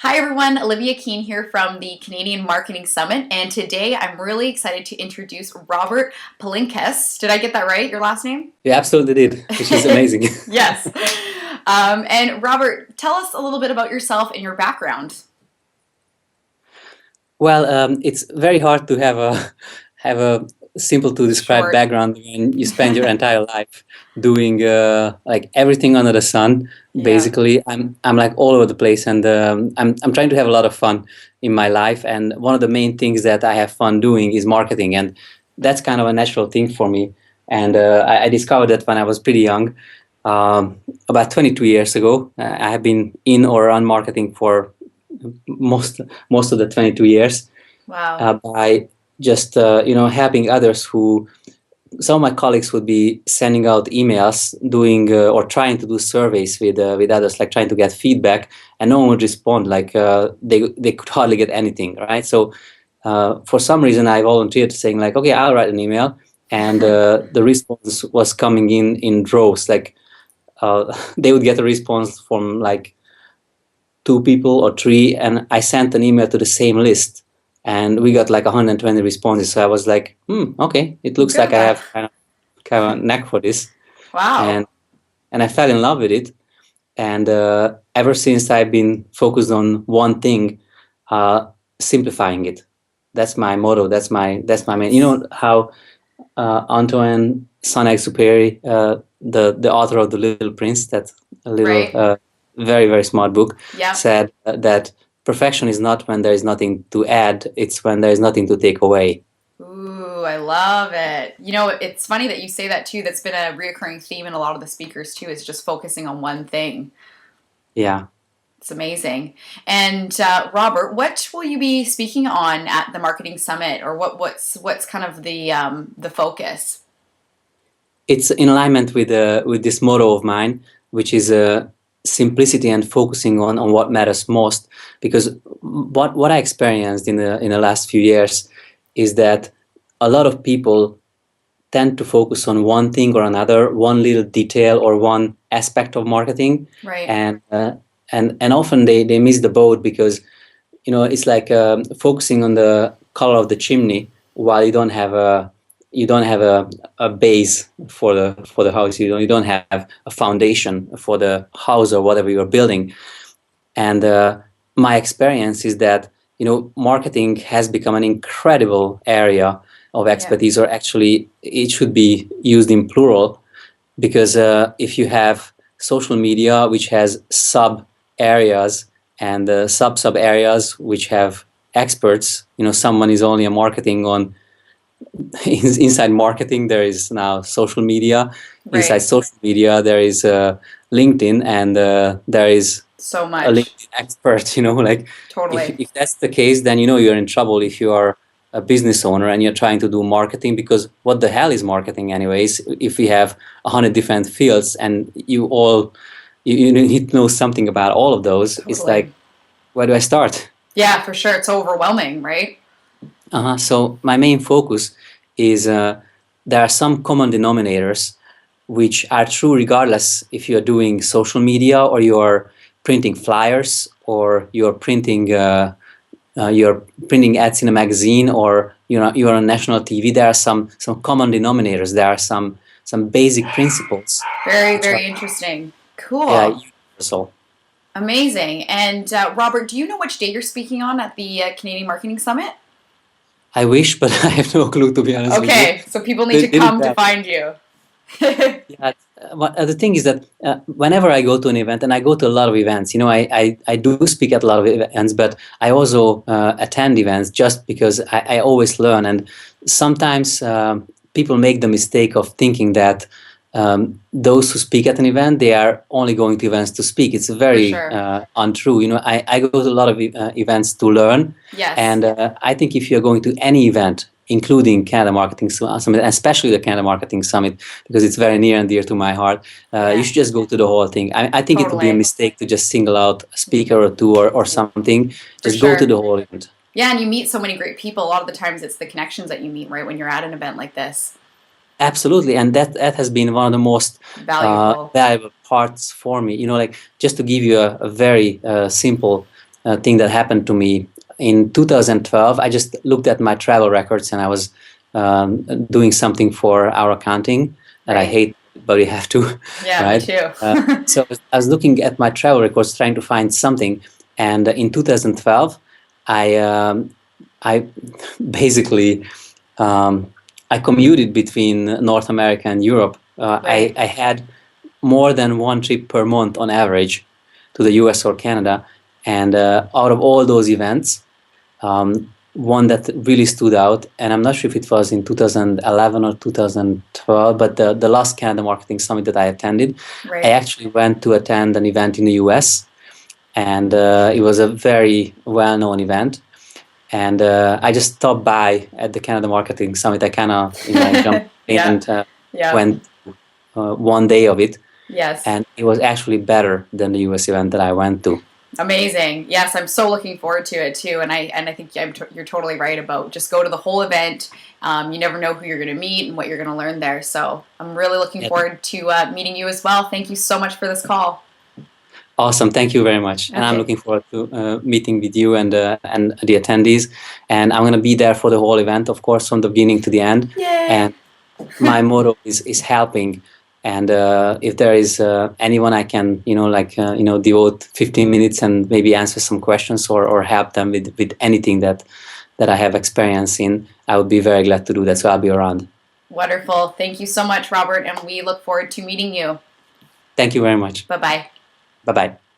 Hi everyone, Olivia Keene here from the Canadian Marketing Summit, and today I'm really excited to introduce Robert Palinkas. Did I get that right, your last name? You absolutely did, which is amazing. Yes. And Robert, tell us a little bit about yourself and your background. Well, it's very hard to have a simple to describe Short. background when you spend your entire life doing like everything under the sun. Yeah. Basically, I'm like all over the place, and I'm trying to have a lot of fun in my life. And one of the main things that I have fun doing is marketing, and that's kind of a natural thing for me. And I discovered that when I was pretty young, about 22 years ago. I have been in or around marketing for most of the 22 years Wow. by just helping others who some of my colleagues would be sending out emails doing or trying to do surveys with others, like trying to get feedback, and no one would respond, like they could hardly get anything, right? So for some reason I volunteered, saying like, okay, I'll write an email. And the response was coming in droves, like they would get a response from like two people or three, and I sent an email to the same list, and we got like 120 responses. So I was like, okay, it I'm looks good like at I that. have kind of a knack for this. Wow. And and I fell in love with it. And ever since, I've been focused on one thing, uh, simplifying it. That's my motto. That's my main. You Nice. know how Antoine Saint-Exupéry, the author of The Little Prince, that a little Right? very very smart book, Yeah. said that perfection is not when there is nothing to add; it's when there is nothing to take away. Ooh, I love it. You know, it's funny that you say that too. That's been a reoccurring theme in a lot of the speakers too, is just focusing on one thing. Yeah. It's amazing. And Robert, what will you be speaking on at the Marketing Summit, or what's kind of the focus? It's in alignment with this motto of mine, which is simplicity and focusing on what matters most. Because what I experienced in the last few years is that a lot of people tend to focus on one thing or another, one little detail or one aspect of marketing, Right. and and often they miss the boat, because it's like focusing on the color of the chimney while you don't have a base for the house. You don't have a foundation for the house or whatever you're building. And my experience is that marketing has become an incredible area of Yeah. expertise, or actually it should be used in plural, because if you have social media which has sub areas, and sub areas which have experts, someone is only a marketing on inside marketing, there is now social media. Inside Right. social media, there is LinkedIn, and there is So a much. LinkedIn expert. Like, if, Totally. if that's the case, then you're in trouble if you are a business owner and you're trying to do marketing, because what the hell is marketing anyways, if we have 100 different fields and you need to know something about all of those. It's like, Totally. where do I start? Yeah, for sure. It's overwhelming, right? So my main focus is there are some common denominators which are true regardless if you're doing social media, or you're printing flyers, or you're printing ads in a magazine, or you're on national TV. There are some common denominators. There are some basic principles Very, which are, very interesting. yeah, Cool. universal. Amazing. And Robert, do you know which day you're speaking on at the Canadian Marketing Summit? I wish, but I have no clue, to be honest with you. Okay, so people need They to didn't come to tell. find you. Yeah, the thing is that whenever I go to an event, and I go to a lot of events, I do speak at a lot of events, but I also attend events just because I always learn. And sometimes people make the mistake of thinking that those who speak at an event, they are only going to events to speak. It's For very sure. untrue. I go to a lot of events to learn. Yes, And I think if you're going to any event, including Canada Marketing Summit, especially the Canada Marketing Summit, because it's very near and dear to my heart, you yeah, should just go to the whole thing. I think it would be a totally. mistake to just single out a speaker or two, or something. For Just go to sure. the whole event. Yeah, and you meet so many great people. A lot of the times it's the connections that you meet, right, when you're at an event like this. Absolutely, and that has been one of the most Valuable. valuable parts for me. Like, just to give you a very simple thing that happened to me. In 2012, I just looked at my travel records and I was doing something for our accounting that I Right. hate, but we have to, Yeah, me right? too. So I was looking at my travel records, trying to find something. And in 2012, I basically I commuted between North America and Europe. Right. I had more than one trip per month on average to the US or Canada. And out of all those events, one that really stood out, and I'm not sure if it was in 2011 or 2012, but the last Canada Marketing Summit that I attended, I Right. actually went to attend an event in the US, and it was a very well-known event. And I just stopped by at the Canada Marketing Summit. I kind of, jumped in Yeah. and Yeah. went one day of it, Yes. and it was actually better than the US event that I went to. Amazing. Yes, I'm so looking forward to it too. And I think you're totally right about just go to the whole event. You never know who you're going to meet and what you're going to learn there. So I'm really looking Yeah. forward to meeting you as well. Thank you so much for this call. Awesome, thank you very much, and I'm Okay. looking forward to meeting with you and the attendees. And I'm going to be there for the whole event, of course, from the beginning to the end. Yay. And my motto is helping. And if there is anyone I can, devote 15 minutes and maybe answer some questions or help them with anything that I have experience in, I would be very glad to do that. So I'll be around. Wonderful. Thank you so much, Robert. And we look forward to meeting you. Thank you very much. Bye-bye. Bye bye.